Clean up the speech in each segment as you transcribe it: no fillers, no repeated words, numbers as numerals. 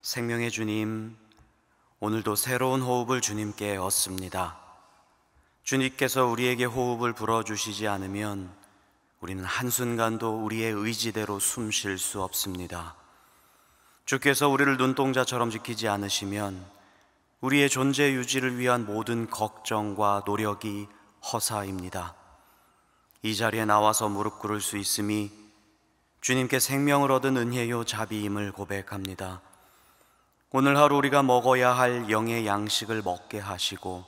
생명의 주님, 오늘도 새로운 호흡을 주님께 얻습니다. 주님께서 우리에게 호흡을 불어주시지 않으면 우리는 한순간도 우리의 의지대로 숨 쉴 수 없습니다. 주께서 우리를 눈동자처럼 지키지 않으시면 우리의 존재 유지를 위한 모든 걱정과 노력이 허사입니다. 이 자리에 나와서 무릎 꿇을 수 있음이 주님께 생명을 얻은 은혜요 자비임을 고백합니다. 오늘 하루 우리가 먹어야 할 영의 양식을 먹게 하시고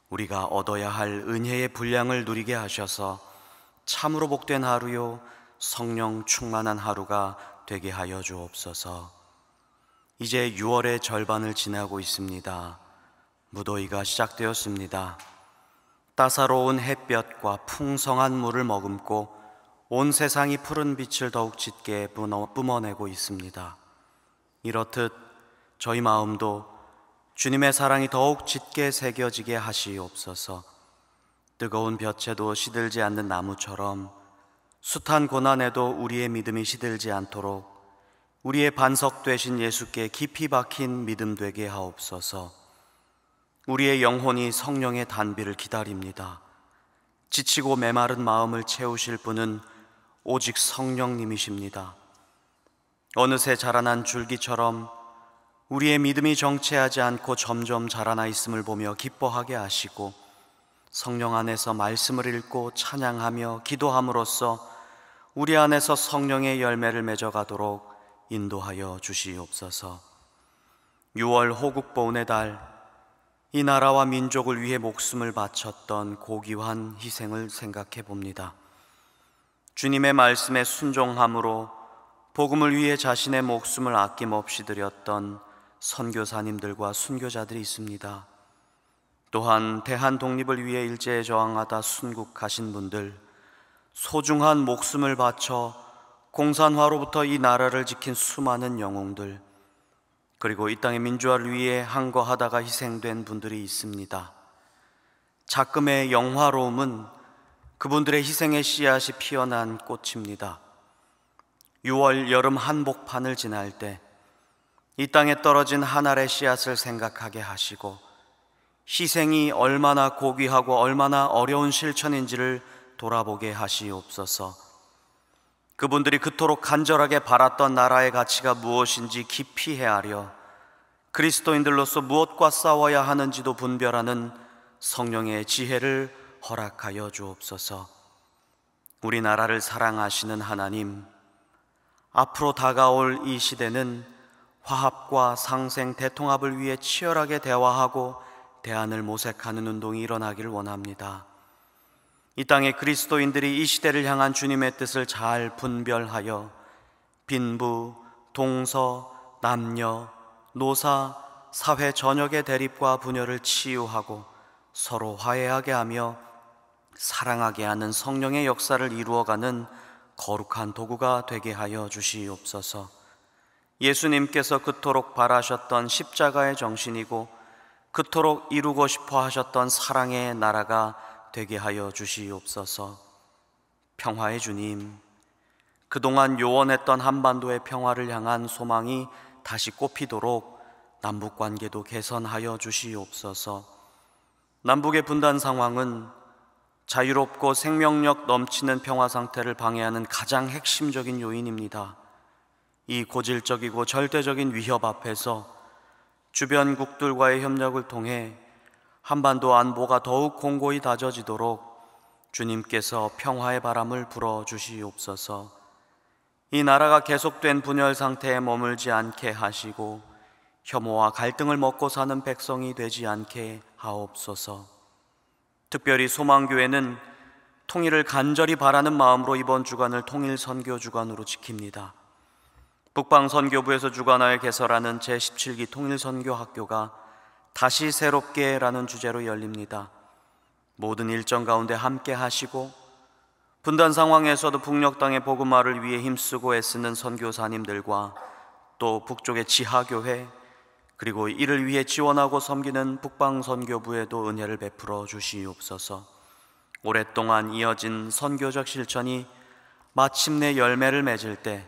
우리가 얻어야 할 은혜의 분량을 누리게 하셔서 참으로 복된 하루요 성령 충만한 하루가 되게 하여 주옵소서. 이제 6월의 절반을 지나고 있습니다. 무더위가 시작되었습니다. 따사로운 햇볕과 풍성한 물을 머금고 온 세상이 푸른 빛을 더욱 짙게 뿜어내고 있습니다. 이렇듯 저희 마음도 주님의 사랑이 더욱 짙게 새겨지게 하시옵소서. 뜨거운 볕에도 시들지 않는 나무처럼 숱한 고난에도 우리의 믿음이 시들지 않도록 우리의 반석 되신 예수께 깊이 박힌 믿음 되게 하옵소서. 우리의 영혼이 성령의 단비를 기다립니다. 지치고 메마른 마음을 채우실 분은 오직 성령님이십니다. 어느새 자라난 줄기처럼 우리의 믿음이 정체하지 않고 점점 자라나 있음을 보며 기뻐하게 하시고 성령 안에서 말씀을 읽고 찬양하며 기도함으로써 우리 안에서 성령의 열매를 맺어가도록 인도하여 주시옵소서. 6월 호국보훈의 달, 이 나라와 민족을 위해 목숨을 바쳤던 고귀한 희생을 생각해 봅니다. 주님의 말씀에 순종함으로 복음을 위해 자신의 목숨을 아낌없이 드렸던 선교사님들과 순교자들이 있습니다. 또한 대한 독립을 위해 일제에 저항하다 순국하신 분들, 소중한 목숨을 바쳐 공산화로부터 이 나라를 지킨 수많은 영웅들, 그리고 이 땅의 민주화를 위해 항거하다가 희생된 분들이 있습니다. 작금의 영화로움은 그분들의 희생의 씨앗이 피어난 꽃입니다. 6월 여름 한복판을 지날 때 이 땅에 떨어진 한 알의 씨앗을 생각하게 하시고 희생이 얼마나 고귀하고 얼마나 어려운 실천인지를 돌아보게 하시옵소서. 그분들이 그토록 간절하게 바랐던 나라의 가치가 무엇인지 깊이 헤아려 그리스도인들로서 무엇과 싸워야 하는지도 분별하는 성령의 지혜를 허락하여 주옵소서. 우리나라를 사랑하시는 하나님, 앞으로 다가올 이 시대는 화합과 상생, 대통합을 위해 치열하게 대화하고 대안을 모색하는 운동이 일어나기를 원합니다. 이 땅의 그리스도인들이 이 시대를 향한 주님의 뜻을 잘 분별하여 빈부, 동서, 남녀, 노사, 사회 전역의 대립과 분열을 치유하고 서로 화해하게 하며 사랑하게 하는 성령의 역사를 이루어가는 거룩한 도구가 되게 하여 주시옵소서. 예수님께서 그토록 바라셨던 십자가의 정신이고 그토록 이루고 싶어 하셨던 사랑의 나라가 되게 하여 주시옵소서. 평화의 주님, 그동안 요원했던 한반도의 평화를 향한 소망이 다시 꽃피도록 남북관계도 개선하여 주시옵소서. 남북의 분단 상황은 자유롭고 생명력 넘치는 평화 상태를 방해하는 가장 핵심적인 요인입니다. 이 고질적이고 절대적인 위협 앞에서 주변국들과의 협력을 통해 한반도 안보가 더욱 공고히 다져지도록 주님께서 평화의 바람을 불어주시옵소서. 이 나라가 계속된 분열 상태에 머물지 않게 하시고 혐오와 갈등을 먹고 사는 백성이 되지 않게 하옵소서. 특별히 소망교회는 통일을 간절히 바라는 마음으로 이번 주간을 통일선교 주간으로 지킵니다. 북방선교부에서 주관하여 개설하는 제17기 통일선교학교가 다시 새롭게 라는 주제로 열립니다. 모든 일정 가운데 함께 하시고 분단 상황에서도 북녘 땅의 복음화를 위해 힘쓰고 애쓰는 선교사님들과 또 북쪽의 지하교회 그리고 이를 위해 지원하고 섬기는 북방선교부에도 은혜를 베풀어 주시옵소서. 오랫동안 이어진 선교적 실천이 마침내 열매를 맺을 때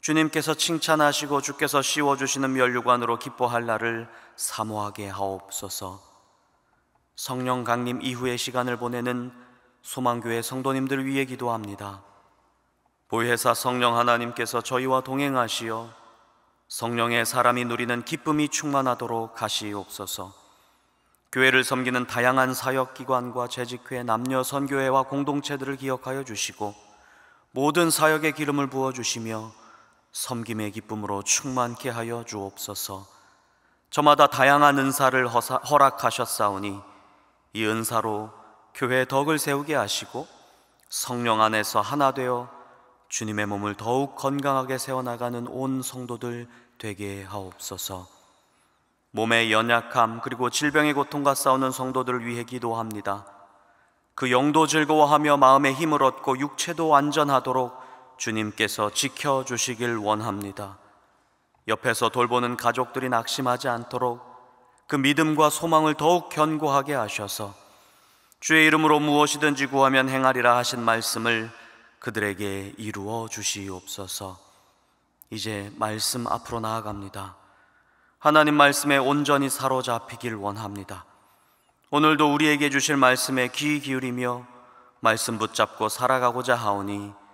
주님께서 칭찬하시고 주께서 씌워주시는 면류관으로 기뻐할 날을 사모하게 하옵소서. 성령 강림 이후의 시간을 보내는 소망교회 성도님들 위해 기도합니다. 보혜사 성령 하나님께서 저희와 동행하시어 성령의 사람이 누리는 기쁨이 충만하도록 하시옵소서. 교회를 섬기는 다양한 사역기관과 재직회, 남녀 선교회와 공동체들을 기억하여 주시고 모든 사역의 기름을 부어주시며 섬김의 기쁨으로 충만케 하여 주옵소서. 저마다 다양한 은사를 허락하셨사오니 이 은사로 교회의 덕을 세우게 하시고 성령 안에서 하나 되어 주님의 몸을 더욱 건강하게 세워나가는 온 성도들 되게 하옵소서. 몸의 연약함 그리고 질병의 고통과 싸우는 성도들을 위해 기도합니다. 그 영도 즐거워하며 마음의 힘을 얻고 육체도 안전하도록 주님께서 지켜주시길 원합니다. 옆에서 돌보는 가족들이 낙심하지 않도록 그 믿음과 소망을 더욱 견고하게 하셔서 주의 이름으로 무엇이든지 구하면 행하리라 하신 말씀을 그들에게 이루어 주시옵소서. 이제 말씀 앞으로 나아갑니다. 하나님 말씀에 온전히 사로잡히길 원합니다. 오늘도 우리에게 주실 말씀에 귀 기울이며 말씀 붙잡고 살아가고자 하오니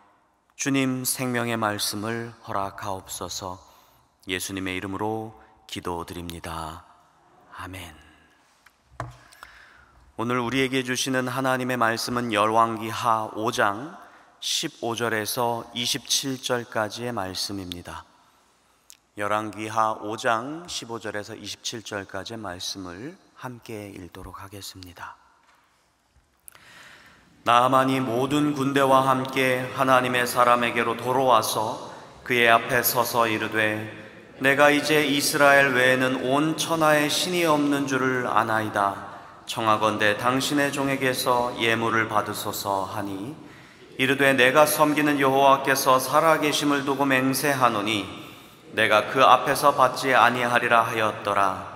주님 생명의 말씀을 허락하옵소서. 예수님의 이름으로 기도드립니다. 아멘. 오늘 우리에게 주시는 하나님의 말씀은 열왕기하 5장 15절에서 27절까지의 말씀입니다. 열왕기하 5장 15절에서 27절까지의 말씀을 함께 읽도록 하겠습니다. 나아만이 모든 군대와 함께 하나님의 사람에게로 돌아와서 그의 앞에 서서 이르되 내가 이제 이스라엘 외에는 온 천하에 신이 없는 줄을 아나이다. 청하건대 당신의 종에게서 예물을 받으소서 하니 이르되 내가 섬기는 여호와께서 살아계심을 두고 맹세하노니 내가 그 앞에서 받지 아니하리라 하였더라.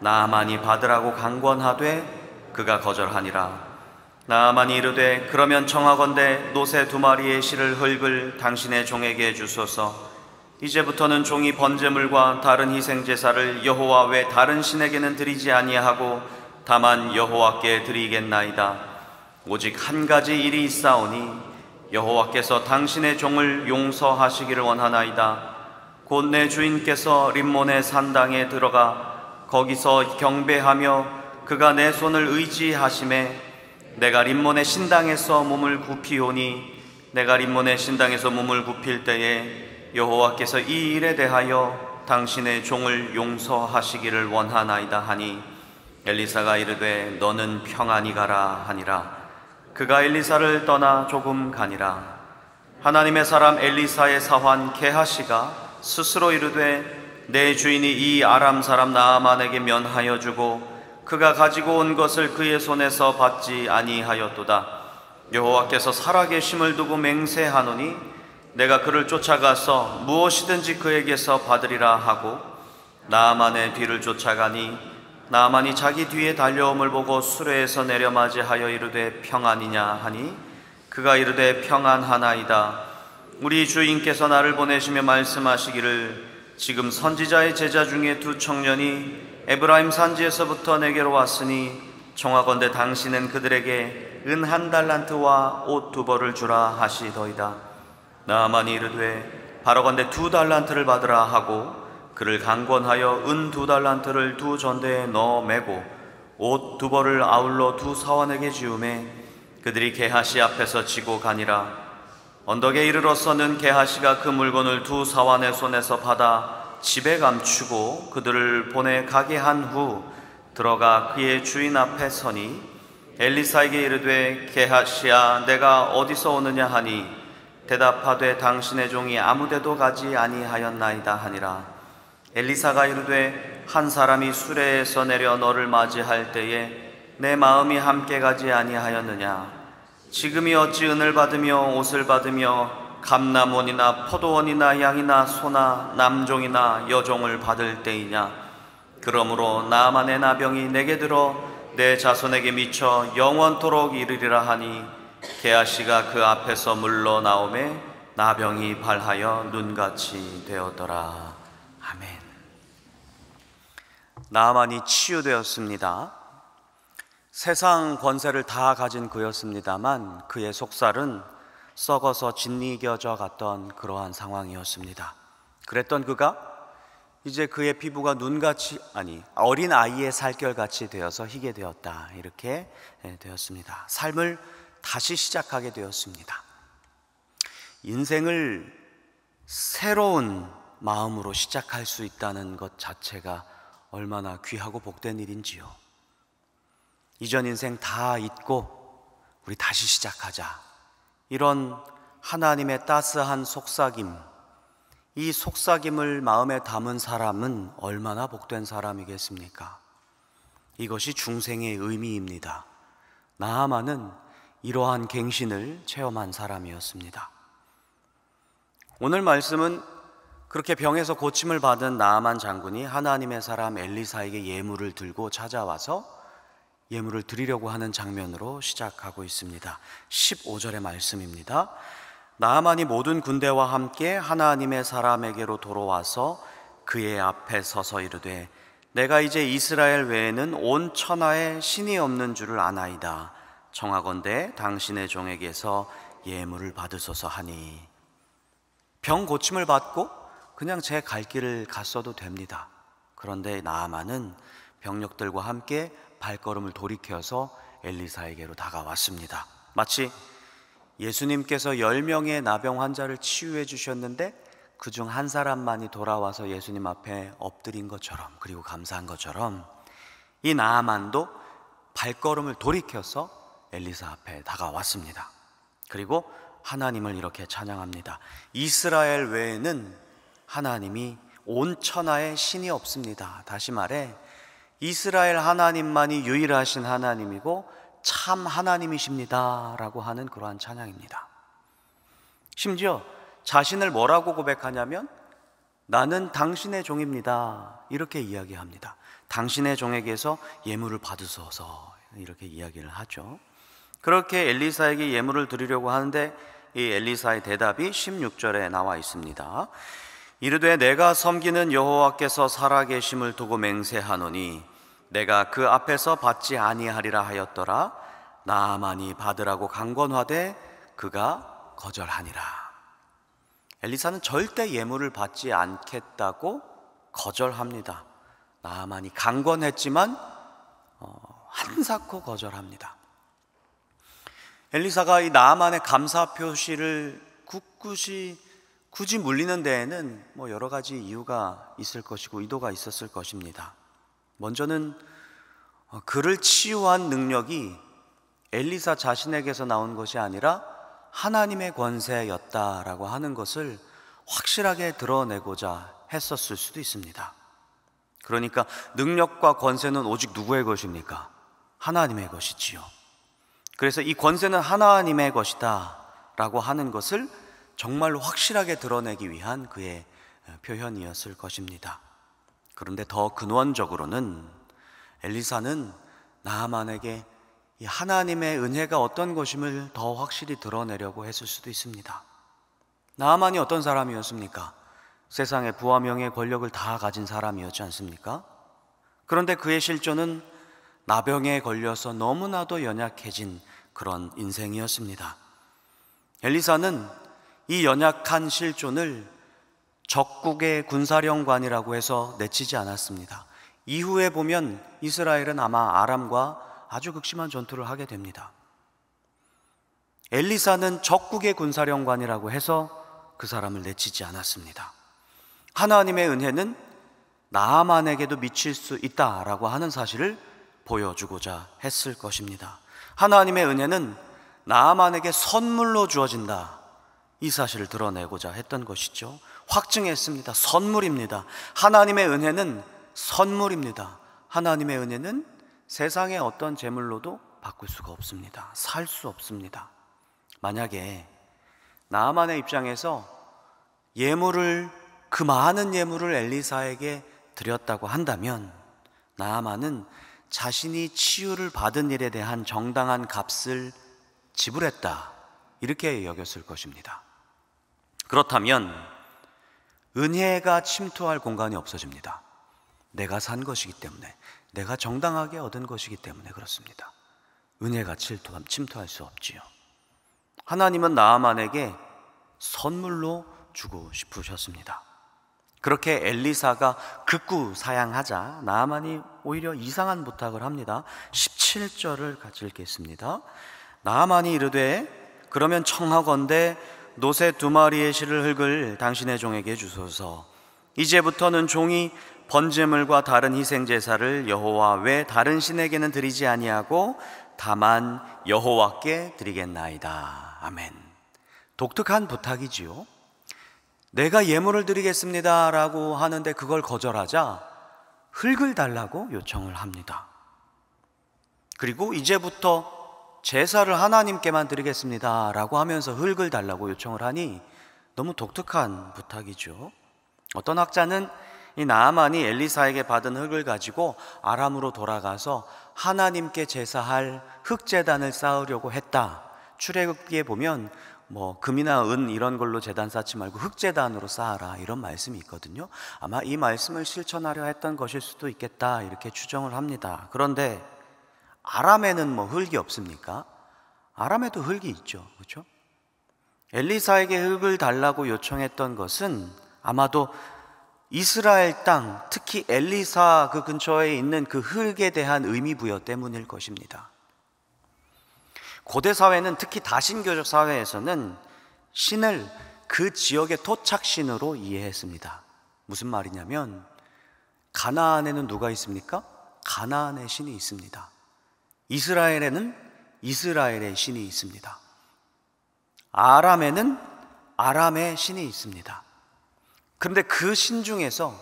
나아만이 받으라고 강권하되 그가 거절하니라. 나아만이 이르되 그러면 청하건대 노새 2마리의 실을 흙을 당신의 종에게 주소서. 이제부터는 종이 번제물과 다른 희생제사를 여호와 외 다른 신에게는 드리지 아니하고 다만 여호와께 드리겠나이다. 오직 한 가지 일이 있사오니 여호와께서 당신의 종을 용서하시기를 원하나이다. 곧 내 주인께서 림몬의 산당에 들어가 거기서 경배하며 그가 내 손을 의지하심에 내가 림몬의 신당에서 몸을 굽히오니 내가 림몬의 신당에서 몸을 굽힐 때에 여호와께서 이 일에 대하여 당신의 종을 용서하시기를 원하나이다 하니 엘리사가 이르되 너는 평안히 가라 하니라. 그가 엘리사를 떠나 조금 가니라. 하나님의 사람 엘리사의 사환 게하시가 스스로 이르되 내 주인이 이 아람 사람 나아만에게 면하여 주고 그가 가지고 온 것을 그의 손에서 받지 아니하였도다. 여호와께서 살아계심을 두고 맹세하노니 내가 그를 쫓아가서 무엇이든지 그에게서 받으리라 하고 나아만의 뒤를 쫓아가니 나아만이 자기 뒤에 달려옴을 보고 수레에서 내려 맞이하여 이르되 평안이냐 하니 그가 이르되 평안하나이다. 우리 주인께서 나를 보내시며 말씀하시기를 지금 선지자의 제자 중에 2 청년이 에브라임 산지에서부터 내게로 왔으니 청하건대 당신은 그들에게 은 1달란트와 옷 2벌을 주라 하시더이다. 나아만이 이르되 바라건대 2달란트를 받으라 하고 그를 강권하여 은 2달란트를 2 전대에 넣어 매고 옷 2벌을 아울러 2 사환에게 지우매 그들이 게하시 앞에서 지고 가니라. 언덕에 이르러서는 게하시가 그 물건을 2 사환의 손에서 받아 집에 감추고 그들을 보내 가게 한 후 들어가 그의 주인 앞에 서니 엘리사에게 이르되 게하시야 내가 어디서 오느냐 하니 대답하되 당신의 종이 아무데도 가지 아니하였나이다 하니라. 엘리사가 이르되 한 사람이 수레에서 내려 너를 맞이할 때에 내 마음이 함께 가지 아니하였느냐. 지금이 어찌 은을 받으며 옷을 받으며 감남원이나 포도원이나 양이나 소나 남종이나 여종을 받을 때이냐. 그러므로 나아만의 나병이 내게 들어 내 자손에게 미쳐 영원토록 이르리라 하니 게하시가 그 앞에서 물러나오매 나병이 발하여 눈같이 되었더라. 아멘. 나아만이 치유되었습니다. 세상 권세를 다 가진 그였습니다만 그의 속살은 썩어서 짓이겨져 갔던 그러한 상황이었습니다. 그랬던 그가 이제 그의 피부가 눈같이, 어린 아이의 살결같이 되어서 희게 되었다. 이렇게 되었습니다. 삶을 다시 시작하게 되었습니다. 인생을 새로운 마음으로 시작할 수 있다는 것 자체가 얼마나 귀하고 복된 일인지요. 이전 인생 다 잊고 우리 다시 시작하자. 이런 하나님의 따스한 속삭임, 이 속삭임을 마음에 담은 사람은 얼마나 복된 사람이겠습니까? 이것이 중생의 의미입니다. 나아만은 이러한 갱신을 체험한 사람이었습니다. 오늘 말씀은 그렇게 병에서 고침을 받은 나아만 장군이 하나님의 사람 엘리사에게 예물을 들고 찾아와서 예물을 드리려고 하는 장면으로 시작하고 있습니다. 15절의 말씀입니다. 나아만이 모든 군대와 함께 하나님의 사람에게로 돌아와서 그의 앞에 서서 이르되 내가 이제 이스라엘 외에는 온 천하에 신이 없는 줄을 아나이다. 청하건대 당신의 종에게서 예물을 받으소서 하니. 병 고침을 받고 그냥 제 갈 길을 갔어도 됩니다. 그런데 나아만은 병력들과 함께 발걸음을 돌이켜서 엘리사에게로 다가왔습니다. 마치 예수님께서 10명의 나병 환자를 치유해 주셨는데 그중 한 사람만이 돌아와서 예수님 앞에 엎드린 것처럼, 그리고 감사한 것처럼 이 나아만도 발걸음을 돌이켜서 엘리사 앞에 다가왔습니다. 그리고 하나님을 이렇게 찬양합니다. 이스라엘 외에는 하나님이 온 천하에 신이 없습니다. 다시 말해 이스라엘 하나님만이 유일하신 하나님이고 참 하나님이십니다 라고 하는 그러한 찬양입니다. 심지어 자신을 뭐라고 고백하냐면 나는 당신의 종입니다 이렇게 이야기합니다. 당신의 종에게서 예물을 받으소서 이렇게 이야기를 하죠. 그렇게 엘리사에게 예물을 드리려고 하는데 이 엘리사의 대답이 16절에 나와 있습니다. 이르되 내가 섬기는 여호와께서 살아계심을 두고 맹세하노니 내가 그 앞에서 받지 아니하리라 하였더라. 나아만이 받으라고 강권하되 그가 거절하니라. 엘리사는 절대 예물을 받지 않겠다고 거절합니다. 나아만이 강권했지만 한사코 거절합니다. 엘리사가 이 나아만의 감사 표시를 굳이 물리는 데에는 여러 가지 이유가 있을 것이고 의도가 있었을 것입니다. 먼저는 그를 치유한 능력이 엘리사 자신에게서 나온 것이 아니라 하나님의 권세였다라고 하는 것을 확실하게 드러내고자 했었을 수도 있습니다. 그러니까 능력과 권세는 오직 누구의 것입니까? 하나님의 것이지요. 그래서 이 권세는 하나님의 것이다 라고 하는 것을 정말로 확실하게 드러내기 위한 그의 표현이었을 것입니다. 그런데 더 근원적으로는 엘리사는 나아만에게 이 하나님의 은혜가 어떤 것임을 더 확실히 드러내려고 했을 수도 있습니다. 나아만이 어떤 사람이었습니까? 세상의 부와 명예, 권력을 다 가진 사람이었지 않습니까? 그런데 그의 실존은 나병에 걸려서 너무나도 연약해진 그런 인생이었습니다. 엘리사는 이 연약한 실존을 적국의 군사령관이라고 해서 내치지 않았습니다. 이후에 보면 이스라엘은 아마 아람과 아주 극심한 전투를 하게 됩니다. 엘리사는 적국의 군사령관이라고 해서 그 사람을 내치지 않았습니다. 하나님의 은혜는 나아만에게도 미칠 수 있다라고 하는 사실을 보여주고자 했을 것입니다. 하나님의 은혜는 나아만에게 선물로 주어진다, 이 사실을 드러내고자 했던 것이죠. 확증했습니다. 선물입니다. 하나님의 은혜는 선물입니다. 하나님의 은혜는 세상의 어떤 재물로도 바꿀 수가 없습니다. 살 수 없습니다. 만약에 나아만의 입장에서 그 많은 예물을 엘리사에게 드렸다고 한다면 나아만은 자신이 치유를 받은 일에 대한 정당한 값을 지불했다, 이렇게 여겼을 것입니다. 그렇다면 은혜가 침투할 공간이 없어집니다. 내가 산 것이기 때문에, 내가 정당하게 얻은 것이기 때문에 그렇습니다. 은혜가 침투할 수 없지요. 하나님은 나아만에게 선물로 주고 싶으셨습니다. 그렇게 엘리사가 극구 사양하자 나아만이 오히려 이상한 부탁을 합니다. 17절을 같이 읽겠습니다. 나아만이 이르되 그러면 청하건대 노새 2마리의 실을 흙을 당신의 종에게 주소서. 이제부터는 종이 번제물과 다른 희생 제사를 여호와 외 다른 신에게는 드리지 아니하고 다만 여호와께 드리겠나이다. 아멘. 독특한 부탁이지요. 내가 예물을 드리겠습니다 라고 하는데 그걸 거절하자 흙을 달라고 요청을 합니다. 그리고 이제부터 제사를 하나님께만 드리겠습니다 라고 하면서 흙을 달라고 요청을 하니 너무 독특한 부탁이죠. 어떤 학자는 이 나아만이 엘리사에게 받은 흙을 가지고 아람으로 돌아가서 하나님께 제사할 흙제단을 쌓으려고 했다. 출애굽기에 보면 금이나 은 이런 걸로 제단 쌓지 말고 흙제단으로 쌓아라 이런 말씀이 있거든요. 아마 이 말씀을 실천하려 했던 것일 수도 있겠다 이렇게 추정을 합니다. 그런데 아람에는 흙이 없습니까? 아람에도 흙이 있죠. 그렇죠? 엘리사에게 흙을 달라고 요청했던 것은 아마도 이스라엘 땅, 특히 엘리사 그 근처에 있는 그 흙에 대한 의미 부여 때문일 것입니다. 고대 사회는, 특히 다신교적 사회에서는 신을 그 지역의 토착신으로 이해했습니다. 무슨 말이냐면 가나안에는 누가 있습니까? 가나안의 신이 있습니다. 이스라엘에는 이스라엘의 신이 있습니다. 아람에는 아람의 신이 있습니다. 그런데 그 신 중에서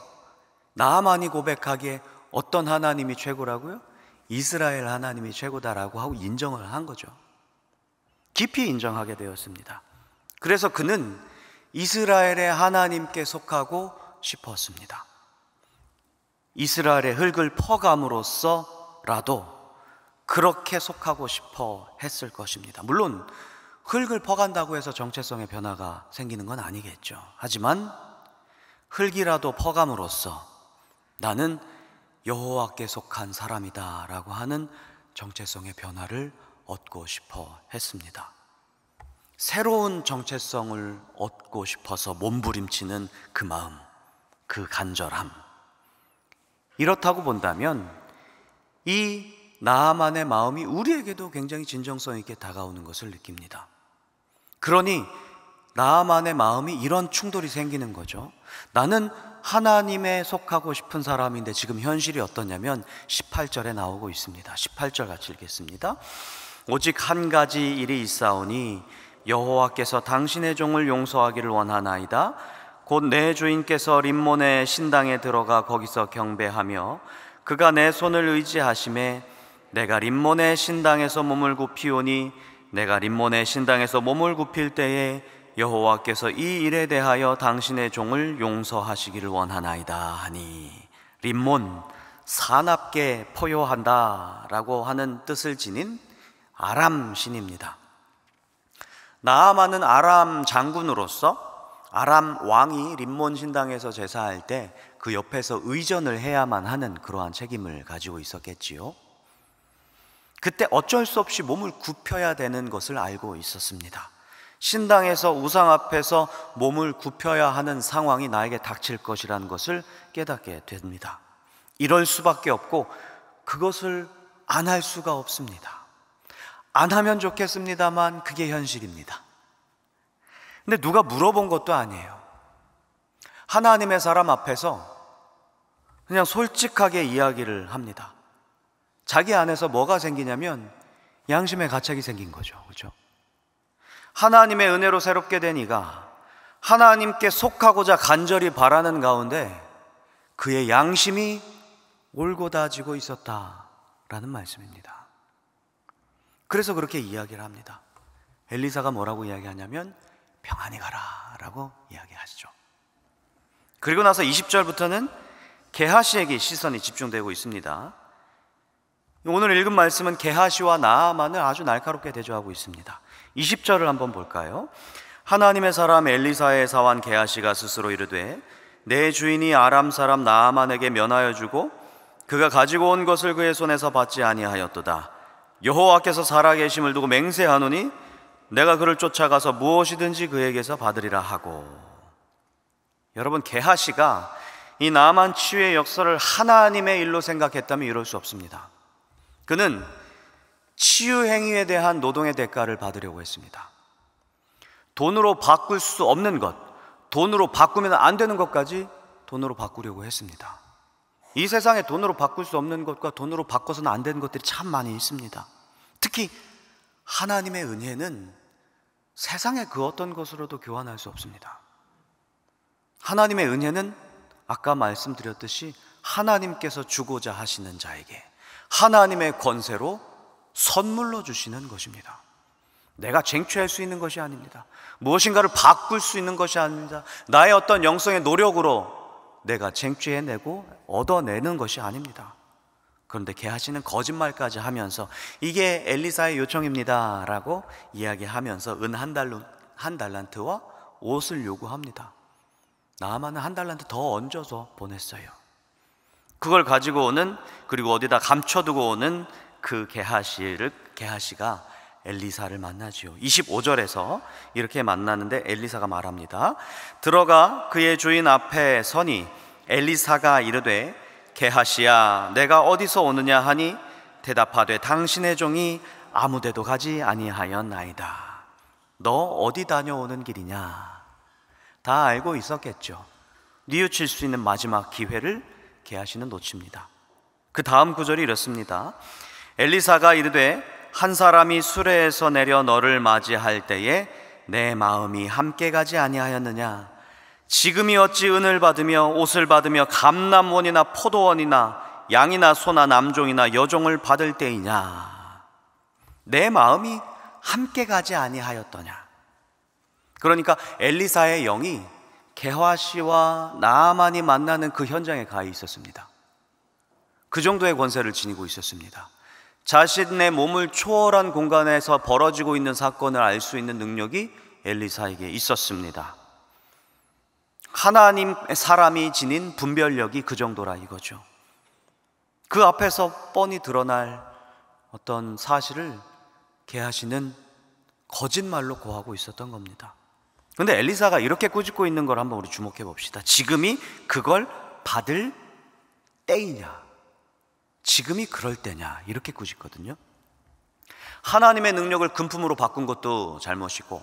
나아만이 고백하기에 어떤 하나님이 최고라고요? 이스라엘 하나님이 최고다라고 하고 인정을 한 거죠. 깊이 인정하게 되었습니다. 그래서 그는 이스라엘의 하나님께 속하고 싶었습니다. 이스라엘의 흙을 퍼감으로써라도 그렇게 속하고 싶어 했을 것입니다. 물론 흙을 퍼간다고 해서 정체성의 변화가 생기는 건 아니겠죠. 하지만 흙이라도 퍼감으로써 나는 여호와께 속한 사람이다 라고 하는 정체성의 변화를 얻고 싶어 했습니다. 새로운 정체성을 얻고 싶어서 몸부림치는 그 마음, 그 간절함, 이렇다고 본다면 이 나아만의 마음이 우리에게도 굉장히 진정성 있게 다가오는 것을 느낍니다. 그러니 나아만의 마음이 이런 충돌이 생기는 거죠. 나는 하나님에 속하고 싶은 사람인데 지금 현실이 어떠냐면 18절에 나오고 있습니다. 18절 같이 읽겠습니다. 오직 한 가지 일이 있사오니 여호와께서 당신의 종을 용서하기를 원하나이다. 곧 내 주인께서 림몬의 신당에 들어가 거기서 경배하며 그가 내 손을 의지하심에 내가 림몬의 신당에서 몸을 굽히오니 내가 림몬의 신당에서 몸을 굽힐 때에 여호와께서 이 일에 대하여 당신의 종을 용서하시기를 원하나이다 하니, 림몬, 사납게 포효한다 라고 하는 뜻을 지닌 아람 신입니다. 나아만은 아람 장군으로서 아람 왕이 림몬 신당에서 제사할 때 그 옆에서 의전을 해야만 하는 그러한 책임을 가지고 있었겠지요. 그때 어쩔 수 없이 몸을 굽혀야 되는 것을 알고 있었습니다. 신당에서 우상 앞에서 몸을 굽혀야 하는 상황이 나에게 닥칠 것이라는 것을 깨닫게 됩니다. 이럴 수밖에 없고 그것을 안 할 수가 없습니다. 안 하면 좋겠습니다만 그게 현실입니다. 근데 누가 물어본 것도 아니에요. 하나님의 사람 앞에서 그냥 솔직하게 이야기를 합니다. 자기 안에서 뭐가 생기냐면 양심의 가책이 생긴 거죠. 그렇죠? 하나님의 은혜로 새롭게 된 이가 하나님께 속하고자 간절히 바라는 가운데 그의 양심이 올고다지고 있었다라는 말씀입니다. 그래서 그렇게 이야기를 합니다. 엘리사가 뭐라고 이야기하냐면 평안히 가라 라고 이야기하시죠. 그리고 나서 20절부터는 게하시에게 시선이 집중되고 있습니다. 오늘 읽은 말씀은 게하시와 나아만을 아주 날카롭게 대조하고 있습니다. 20절을 한번 볼까요? 하나님의 사람 엘리사의 사환 게하시가 스스로 이르되 내 주인이 아람 사람 나아만에게 면하여 주고 그가 가지고 온 것을 그의 손에서 받지 아니하였도다. 여호와께서 살아계심을 두고 맹세하노니 내가 그를 쫓아가서 무엇이든지 그에게서 받으리라 하고. 여러분, 게하시가 이 나아만 치유의 역사를 하나님의 일로 생각했다면 이럴 수 없습니다. 그는 치유 행위에 대한 노동의 대가를 받으려고 했습니다. 돈으로 바꿀 수 없는 것, 돈으로 바꾸면 안 되는 것까지 돈으로 바꾸려고 했습니다. 이 세상에 돈으로 바꿀 수 없는 것과 돈으로 바꿔서는 안 되는 것들이 참 많이 있습니다. 특히 하나님의 은혜는 세상의 그 어떤 것으로도 교환할 수 없습니다. 하나님의 은혜는 아까 말씀드렸듯이 하나님께서 주고자 하시는 자에게 하나님의 권세로 선물로 주시는 것입니다. 내가 쟁취할 수 있는 것이 아닙니다. 무엇인가를 바꿀 수 있는 것이 아닙니다. 나의 어떤 영성의 노력으로 내가 쟁취해내고 얻어내는 것이 아닙니다. 그런데 게하시는 거짓말까지 하면서 이게 엘리사의 요청입니다 라고 이야기하면서 은 한 달란트와 옷을 요구합니다. 나아만은 한 달란트 더 얹어서 보냈어요. 그걸 가지고 오는, 그리고 어디다 감춰두고 오는 그 게하시가 엘리사를 만나지요. 25절에서 이렇게 만나는데 엘리사가 말합니다. 들어가 그의 주인 앞에 서니 엘리사가 이르되 게하시야 내가 어디서 오느냐 하니 대답하되 당신의 종이 아무데도 가지 아니하였나이다. 너 어디 다녀오는 길이냐? 다 알고 있었겠죠. 뉘우칠 수 있는 마지막 기회를 게하시는 놓칩니다. 그 다음 구절이 이렇습니다. 엘리사가 이르되 한 사람이 수레에서 내려 너를 맞이할 때에 내 마음이 함께 가지 아니하였느냐? 지금이 어찌 은을 받으며 옷을 받으며 감람원이나 포도원이나 양이나 소나 남종이나 여종을 받을 때이냐? 내 마음이 함께 가지 아니하였더냐? 그러니까 엘리사의 영이 게하시와 나아만이 만나는 그 현장에 가 있었습니다. 그 정도의 권세를 지니고 있었습니다. 자신의 몸을 초월한 공간에서 벌어지고 있는 사건을 알 수 있는 능력이 엘리사에게 있었습니다. 하나님 사람이 지닌 분별력이 그 정도라 이거죠. 그 앞에서 뻔히 드러날 어떤 사실을 게하시는 거짓말로 고하고 있었던 겁니다. 그런데 엘리사가 이렇게 꾸짖고 있는 걸 한번 우리 주목해 봅시다. 지금이 그걸 받을 때이냐? 지금이 그럴 때냐? 이렇게 꾸짖거든요. 하나님의 능력을 금품으로 바꾼 것도 잘못이고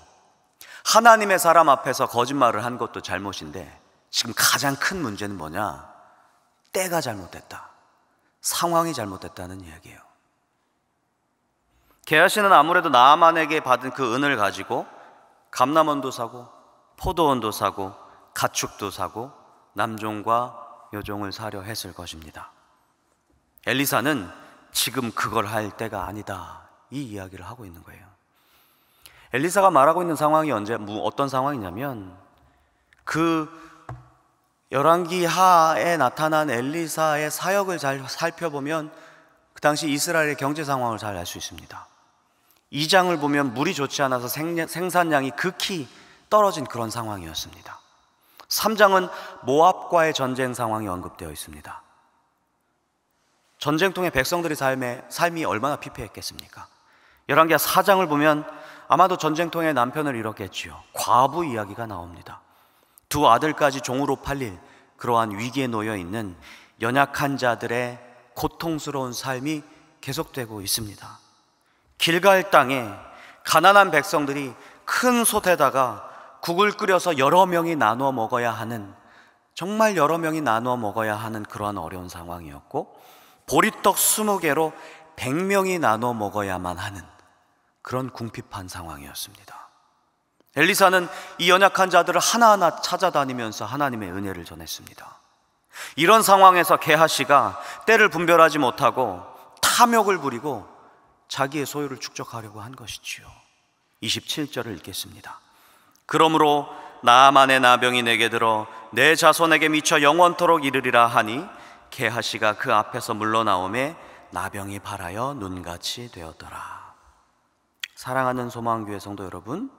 하나님의 사람 앞에서 거짓말을 한 것도 잘못인데 지금 가장 큰 문제는 뭐냐? 때가 잘못됐다. 상황이 잘못됐다는 이야기예요. 게하시는 아무래도 나아만에게 받은 그 은을 가지고 감람원도 사고 포도원도 사고 가축도 사고 남종과 여종을 사려 했을 것입니다. 엘리사는 지금 그걸 할 때가 아니다, 이 이야기를 하고 있는 거예요. 엘리사가 말하고 있는 상황이 어떤 상황이냐면 그 열왕기 하에 나타난 엘리사의 사역을 잘 살펴보면 그 당시 이스라엘의 경제 상황을 잘 알 수 있습니다. 2장을 보면 물이 좋지 않아서 생산량이 극히 떨어진 그런 상황이었습니다. 3장은 모압과의 전쟁 상황이 언급되어 있습니다. 전쟁통에 백성들의 삶이 얼마나 피폐했겠습니까? 열왕기하 4장을 보면 아마도 전쟁통에 남편을 잃었겠지요. 과부 이야기가 나옵니다. 두 아들까지 종으로 팔릴 그러한 위기에 놓여 있는 연약한 자들의 고통스러운 삶이 계속되고 있습니다. 길갈 땅에 가난한 백성들이 큰 솥에다가 국을 끓여서 여러 명이 나누어 먹어야 하는, 정말 여러 명이 나누어 먹어야 하는 그러한 어려운 상황이었고, 보리떡 20개로 100명이 나눠 먹어야만 하는 그런 궁핍한 상황이었습니다. 엘리사는 이 연약한 자들을 하나하나 찾아다니면서 하나님의 은혜를 전했습니다. 이런 상황에서 게하시가 때를 분별하지 못하고 탐욕을 부리고 자기의 소유를 축적하려고 한 것이지요. 27절을 읽겠습니다. 그러므로 나아만의 나병이 내게 들어 내 자손에게 미쳐 영원토록 이르리라 하니 게하시가 그 앞에서 물러나오매 나병이 발하여 눈같이 되었더라. 사랑하는 소망교회 성도 여러분,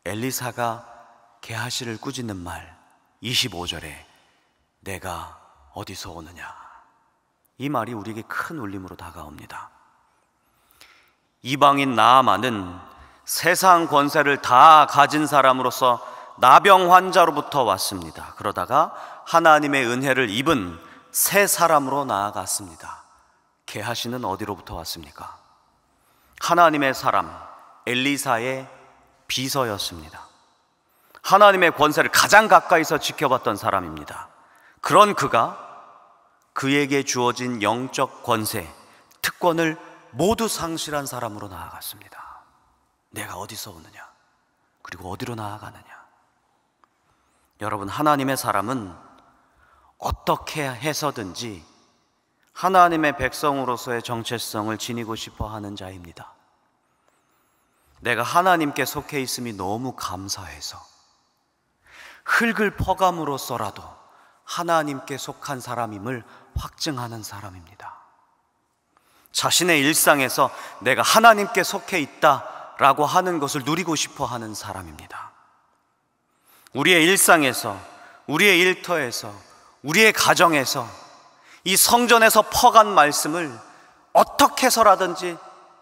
엘리사가 게하시를 꾸짖는 말 25절에 내가 어디서 오느냐, 이 말이 우리에게 큰 울림으로 다가옵니다. 이방인 나아만은 세상 권세를 다 가진 사람으로서 나병 환자로부터 왔습니다. 그러다가 하나님의 은혜를 입은 새 사람으로 나아갔습니다. 게하시는 어디로부터 왔습니까? 하나님의 사람 엘리사의 비서였습니다. 하나님의 권세를 가장 가까이서 지켜봤던 사람입니다. 그런 그가 그에게 주어진 영적 권세, 특권을 모두 상실한 사람으로 나아갔습니다. 내가 어디서 오느냐, 그리고 어디로 나아가느냐. 여러분, 하나님의 사람은 어떻게 해서든지 하나님의 백성으로서의 정체성을 지니고 싶어 하는 자입니다. 내가 하나님께 속해 있음이 너무 감사해서 흙을 퍼감으로써라도 하나님께 속한 사람임을 확증하는 사람입니다. 자신의 일상에서 내가 하나님께 속해 있다라고 하는 것을 누리고 싶어 하는 사람입니다. 우리의 일상에서, 우리의 일터에서, 우리의 가정에서 이 성전에서 퍼간 말씀을 어떻게 해서라든지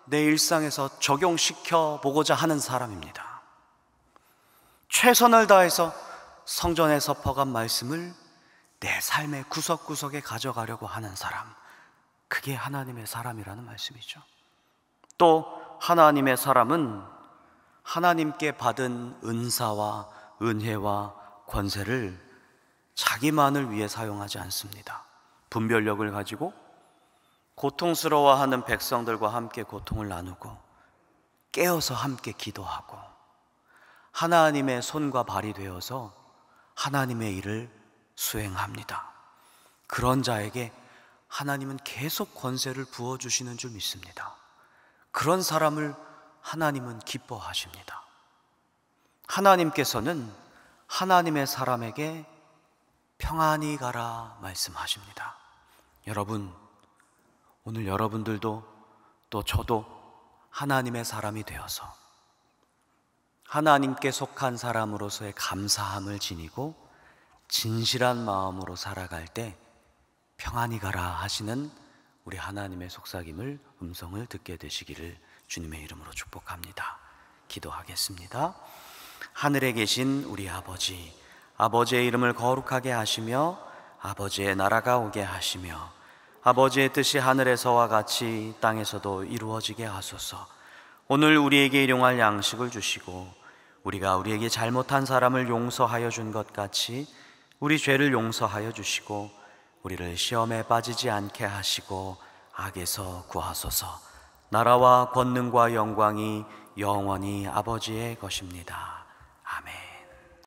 내 일상에서 적용시켜 보고자 하는 사람입니다. 최선을 다해서 성전에서 퍼간 말씀을 내 삶의 구석구석에 가져가려고 하는 사람, 그게 하나님의 사람이라는 말씀이죠. 또 하나님의 사람은 하나님께 받은 은사와 은혜와 권세를 자기만을 위해 사용하지 않습니다. 분별력을 가지고 고통스러워하는 백성들과 함께 고통을 나누고 깨어서 함께 기도하고 하나님의 손과 발이 되어서 하나님의 일을 수행합니다. 그런 자에게 하나님은 계속 권세를 부어주시는 줄 믿습니다. 그런 사람을 하나님은 기뻐하십니다. 하나님께서는 하나님의 사람에게 평안히 가라 말씀하십니다. 여러분, 오늘 여러분들도 또 저도 하나님의 사람이 되어서 하나님께 속한 사람으로서의 감사함을 지니고 진실한 마음으로 살아갈 때 평안히 가라 하시는 우리 하나님의 속삭임을, 음성을 듣게 되시기를 주님의 이름으로 축복합니다. 기도하겠습니다. 하늘에 계신 우리 아버지, 아버지의 이름을 거룩하게 하시며 아버지의 나라가 오게 하시며 아버지의 뜻이 하늘에서와 같이 땅에서도 이루어지게 하소서. 오늘 우리에게 일용할 양식을 주시고 우리가 우리에게 잘못한 사람을 용서하여 준 것 같이 우리 죄를 용서하여 주시고 우리를 시험에 빠지지 않게 하시고 악에서 구하소서. 나라와 권능과 영광이 영원히 아버지의 것입니다. 아멘.